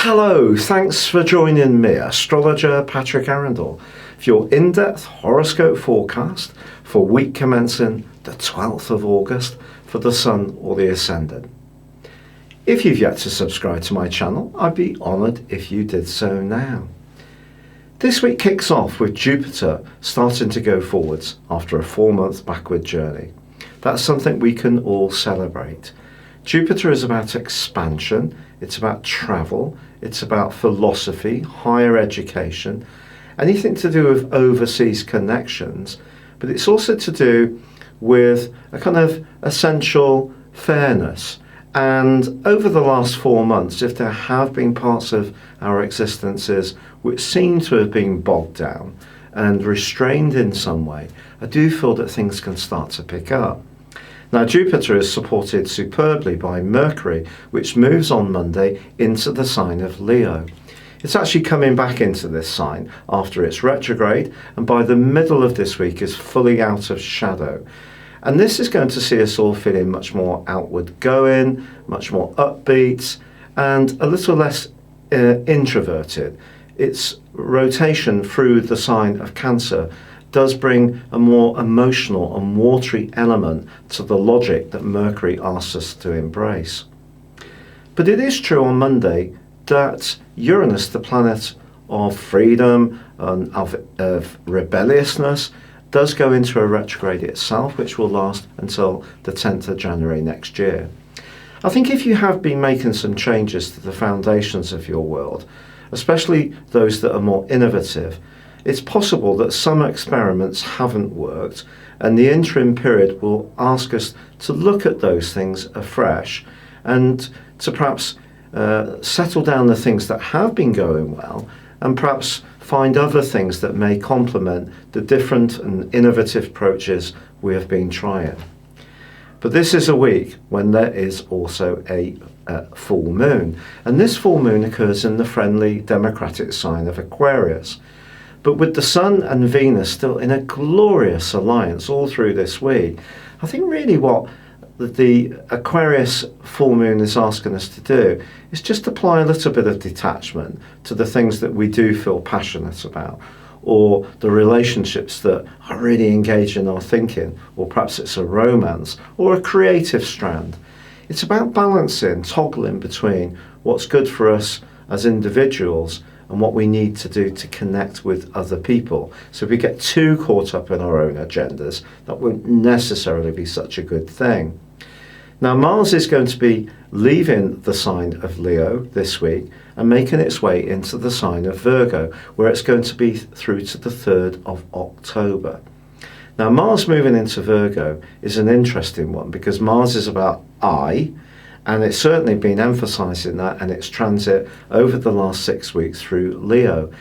Hello, thanks for joining me, astrologer Patrick Arundell, for your in-depth horoscope forecast for week commencing the 12th of August for the Sun or the Ascendant. If you've yet to subscribe to my channel, I'd be honoured if you did so now. This week kicks off with Jupiter starting to go forwards after a 4-month backward journey. That's something we can all celebrate. Jupiter is about expansion, it's about travel, it's about philosophy, higher education, anything to do with overseas connections, but it's also to do with a kind of essential fairness. And over the last 4 months, if there have been parts of our existences which seem to have been bogged down and restrained in some way, I do feel that things can start to pick up. Now, Jupiter is supported superbly by Mercury, which moves on Monday into the sign of Leo. It's actually coming back into this sign after its retrograde, and by the middle of this week is fully out of shadow. And this is going to see us all feeling much more outward going, much more upbeat, and a little less introverted. Its rotation through the sign of Cancer does bring a more emotional and watery element to the logic that Mercury asks us to embrace. But it is true on Monday that Uranus, the planet of freedom and of rebelliousness, does go into a retrograde itself, which will last until the 10th of January next year. I think if you have been making some changes to the foundations of your world, especially those that are more innovative, it's possible that some experiments haven't worked, and the interim period will ask us to look at those things afresh and to perhaps settle down the things that have been going well and perhaps find other things that may complement the different and innovative approaches we have been trying. But this is a week when there is also a full moon, and this full moon occurs in the friendly democratic sign of Aquarius. But with the Sun and Venus still in a glorious alliance all through this week, I think really what the Aquarius full moon is asking us to do is just apply a little bit of detachment to the things that we do feel passionate about, or the relationships that are really engaging our thinking, or perhaps it's a romance or a creative strand. It's about balancing, toggling between what's good for us as individuals and what we need to do to connect with other people. So if we get too caught up in our own agendas, that won't necessarily be such a good thing. Now, Mars is going to be leaving the sign of Leo this week and making its way into the sign of Virgo, where it's going to be through to the 3rd of October. Now, Mars moving into Virgo is an interesting one because Mars is about I, and it's certainly been emphasising that in its transit over the last 6 weeks through Leo.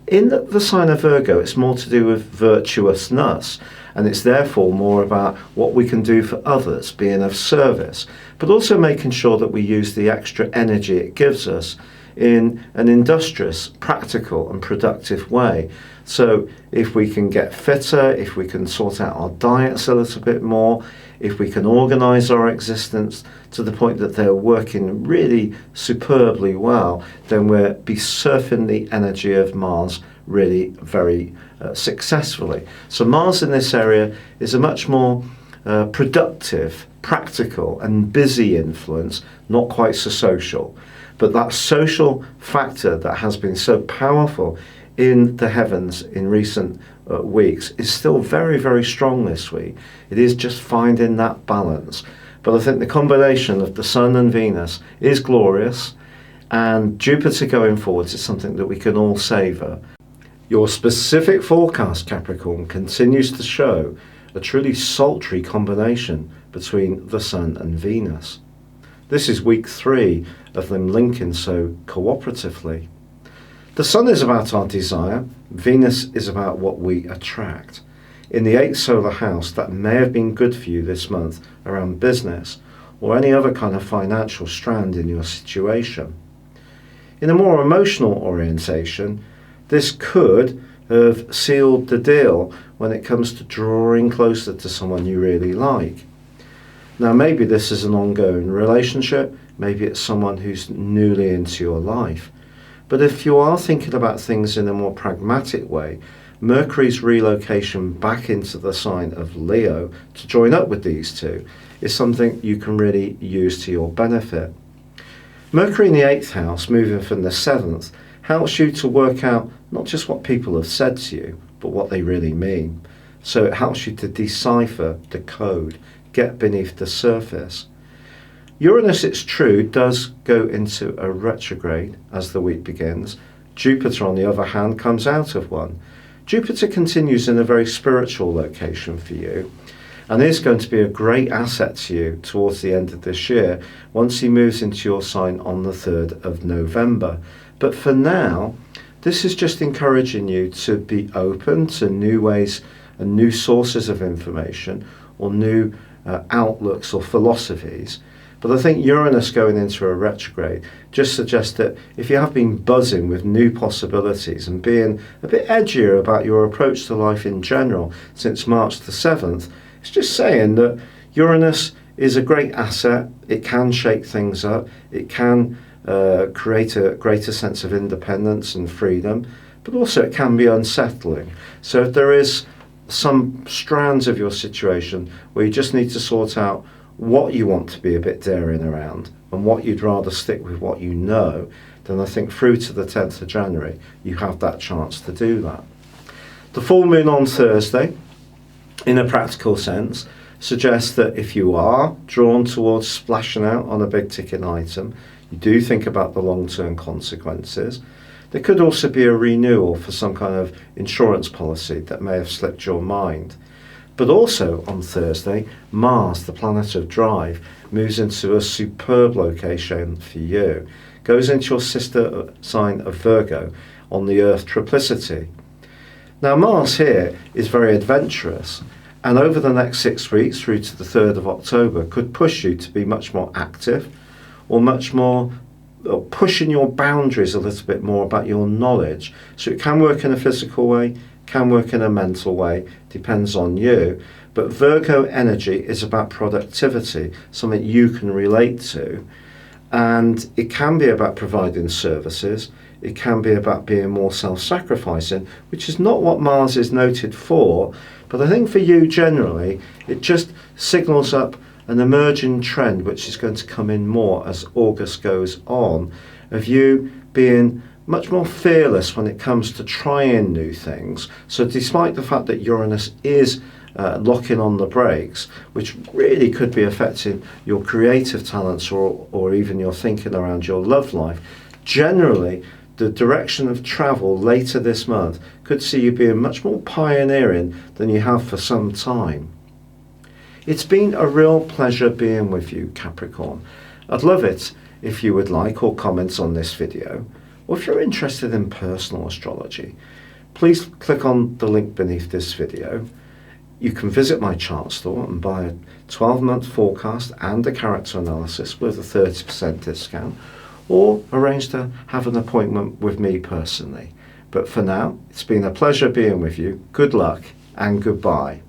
In the sign of Virgo, it's more to do with virtuousness, and it's therefore more about what we can do for others, being of service, but also making sure that we use the extra energy it gives us in an industrious, practical and productive way. So if we can get fitter, if we can sort out our diets a little bit more, if we can organise our existence to the point that they're working really superbly well, then we'll be surfing the energy of Mars really very successfully. So Mars in this area is a much more productive, practical and busy influence, not quite so social. But that social factor that has been so powerful in the heavens in recent weeks is still very, very strong this week. It is just finding that balance. But I think the combination of the Sun and Venus is glorious, and Jupiter going forwards is something that we can all savour. Your specific forecast, Capricorn, continues to show a truly sultry combination between the Sun and Venus. This is week 3 of them linking so cooperatively. The Sun is about our desire, Venus is about what we attract. In the 8th solar house, that may have been good for you this month around business or any other kind of financial strand in your situation. In a more emotional orientation, this could have sealed the deal when it comes to drawing closer to someone you really like. Now, maybe this is an ongoing relationship, maybe it's someone who's newly into your life. But if you are thinking about things in a more pragmatic way, Mercury's relocation back into the sign of Leo to join up with these two is something you can really use to your benefit. Mercury in the 8th house, moving from the 7th, helps you to work out not just what people have said to you, but what they really mean. So it helps you to decipher the code, get beneath the surface. Uranus, it's true, does go into a retrograde as the week begins. Jupiter, on the other hand, comes out of one. Jupiter continues in a very spiritual location for you and is going to be a great asset to you towards the end of this year once he moves into your sign on the 3rd of November. But for now, this is just encouraging you to be open to new ways and new sources of information or new outlooks or philosophies. But I think Uranus going into a retrograde just suggests that if you have been buzzing with new possibilities and being a bit edgier about your approach to life in general since March the 7th, it's just saying that Uranus is a great asset. It can shake things up. It can create a greater sense of independence and freedom, but also it can be unsettling. So if there is some strands of your situation where you just need to sort out what you want to be a bit daring around and what you'd rather stick with what you know, then I think through to the 10th of January you have that chance to do that. The full moon on Thursday, in a practical sense, suggests that if you are drawn towards splashing out on a big ticket item, you do think about the long-term consequences. There could also be a renewal for some kind of insurance policy that may have slipped your mind. But also on Thursday, Mars, the planet of drive, moves into a superb location for you. Goes into your sister sign of Virgo on the Earth triplicity. Now Mars here is very adventurous, and over the next 6 weeks through to the 3rd of October could push you to be much more active or much more pushing your boundaries a little bit more about your knowledge. So it can work in a physical way, can work in a mental way, depends on you. But Virgo energy is about productivity, something you can relate to. And it can be about providing services. It can be about being more self-sacrificing, which is not what Mars is noted for. But I think for you generally, it just signals up an emerging trend which is going to come in more as August goes on, of you being much more fearless when it comes to trying new things. So despite the fact that Uranus is locking on the brakes, which really could be affecting your creative talents or even your thinking around your love life, generally the direction of travel later this month could see you being much more pioneering than you have for some time. It's been a real pleasure being with you, Capricorn. I'd love it if you would like or comment on this video, or if you're interested in personal astrology, please click on the link beneath this video. You can visit my chart store and buy a 12-month forecast and a character analysis with a 30% discount, or arrange to have an appointment with me personally. But for now, it's been a pleasure being with you. Good luck and goodbye.